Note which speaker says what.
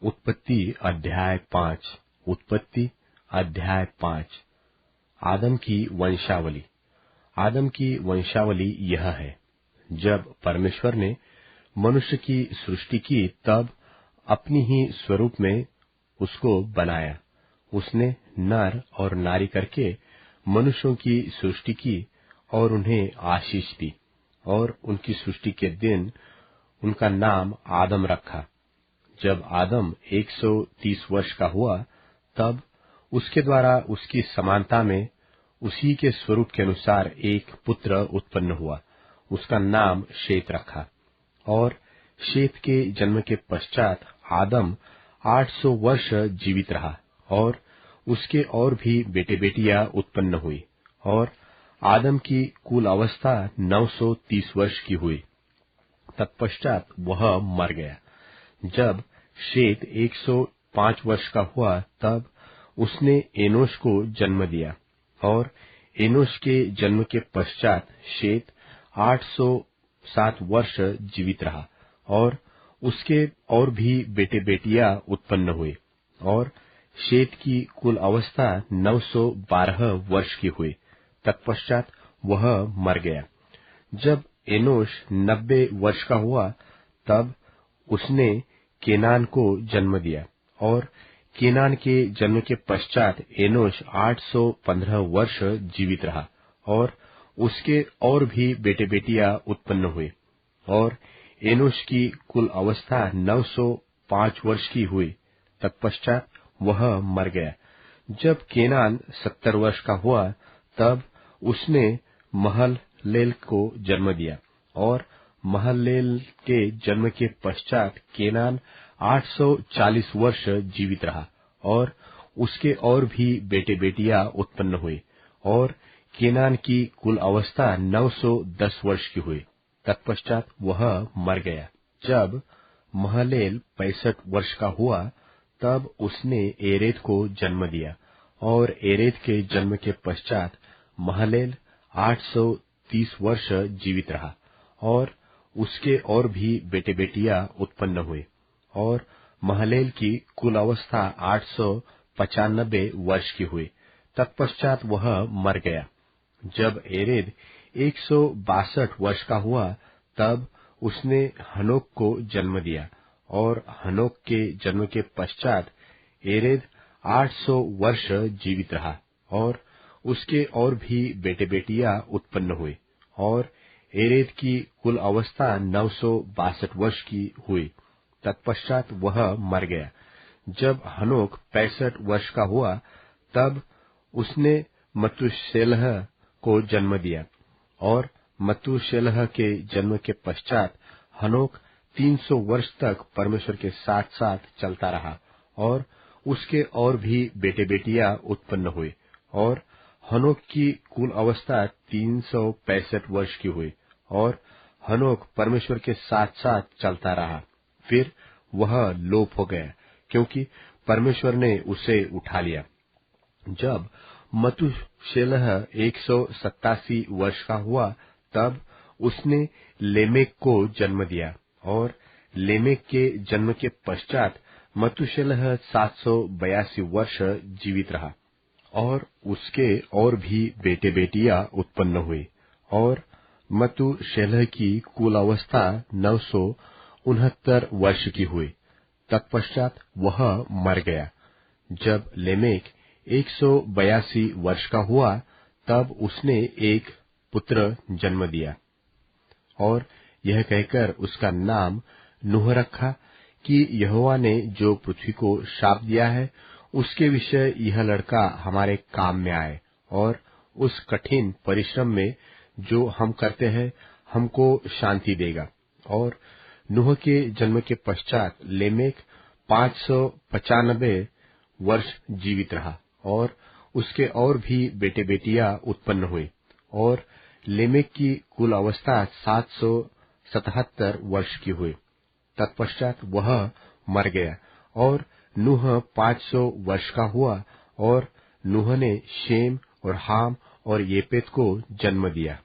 Speaker 1: उत्पत्ति अध्याय 5। उत्पत्ति अध्याय 5। आदम की वंशावली। आदम की वंशावली यह है, जब परमेश्वर ने मनुष्य की सृष्टि की तब अपनी ही स्वरूप में उसको बनाया। उसने नर और नारी करके मनुष्यों की सृष्टि की और उन्हें आशीष दी, और उनकी सृष्टि के दिन उनका नाम आदम रखा। जब आदम 130 वर्ष का हुआ, तब उसके द्वारा उसकी समानता में उसी के स्वरूप के अनुसार एक पुत्र उत्पन्न हुआ। उसका नाम शेत रखा। और शेत के जन्म के पश्चात आदम 800 वर्ष जीवित रहा, और उसके और भी बेटे बेटियां उत्पन्न हुई, और आदम की कुल अवस्था 930 वर्ष की हुई। तत्पश्चात वह मर गया। जब शेत 105 वर्ष का हुआ, तब उसने एनोश को जन्म दिया, और एनोश के जन्म के पश्चात शेत 807 वर्ष जीवित रहा, और उसके और भी बेटे बेटियां उत्पन्न हुए, और शेत की कुल अवस्था 912 वर्ष की हुई। तत्पश्चात वह मर गया। जब एनोश 90 वर्ष का हुआ, तब उसने केनान को जन्म दिया, और केनान के जन्म के पश्चात एनोश 815 वर्ष जीवित रहा, और उसके और भी बेटे बेटियां उत्पन्न हुए, और एनोश की कुल अवस्था 905 वर्ष की हुई। तत्पश्चात वह मर गया। जब केनान 70 वर्ष का हुआ, तब उसने महललेल को जन्म दिया, और महललेल के जन्म के पश्चात केनान 840 वर्ष जीवित रहा, और उसके और भी बेटे बेटियां उत्पन्न हुए, और केनान की कुल अवस्था 910 वर्ष की हुई। तत्पश्चात वह मर गया। जब महललेल 65 वर्ष का हुआ, तब उसने एरेद को जन्म दिया, और एरेद के जन्म के पश्चात महललेल 830 वर्ष जीवित रहा, और उसके और भी बेटे बेटियां उत्पन्न हुए, और महललेल की कुल अवस्था 895 वर्ष की हुई। तत्पश्चात वह मर गया। जब एरेद 162 वर्ष का हुआ, तब उसने हनोक को जन्म दिया, और हनोक के जन्म के पश्चात एरेद 800 वर्ष जीवित रहा, और उसके और भी बेटे बेटियां उत्पन्न हुए, और एरेद की कुल अवस्था 962 वर्ष की हुई। तत्पश्चात वह मर गया। जब हनोक 65 वर्ष का हुआ, तब उसने मतूशेलह को जन्म दिया, और मतूशेलह के जन्म के पश्चात हनोक 300 वर्ष तक परमेश्वर के साथ साथ चलता रहा, और उसके और भी बेटे बेटियां उत्पन्न हुए, और हनोक की कुल अवस्था 365 वर्ष की हुई, और हनोक परमेश्वर के साथ साथ चलता रहा। फिर वह लोप हो गया, क्योंकि परमेश्वर ने उसे उठा लिया। जब मतूशेलह 187 वर्ष का हुआ, तब उसने लेमेक को जन्म दिया, और लेमेक के जन्म के पश्चात मतूशेलह 782 वर्ष जीवित रहा, और उसके और भी बेटे बेटियां उत्पन्न हुए, और मतूशेलह की कुल अवस्था 969 वर्ष की हुई। तत्पश्चात वह मर गया। जब लेमेक 182 वर्ष का हुआ, तब उसने एक पुत्र जन्म दिया, और यह कहकर उसका नाम नूह रखा कि यहोवा ने जो पृथ्वी को शाप दिया है, उसके विषय यह लड़का हमारे काम में आए, और उस कठिन परिश्रम में जो हम करते हैं हमको शांति देगा। और नूह के जन्म के पश्चात लेमेक 595 वर्ष जीवित रहा, और उसके और भी बेटे बेटियां उत्पन्न हुए, और लेमेक की कुल अवस्था 777 वर्ष की हुई। तत्पश्चात वह मर गया, और नूह 500 वर्ष का हुआ, और नूह ने शेम और हाम और येपेत को जन्म दिया।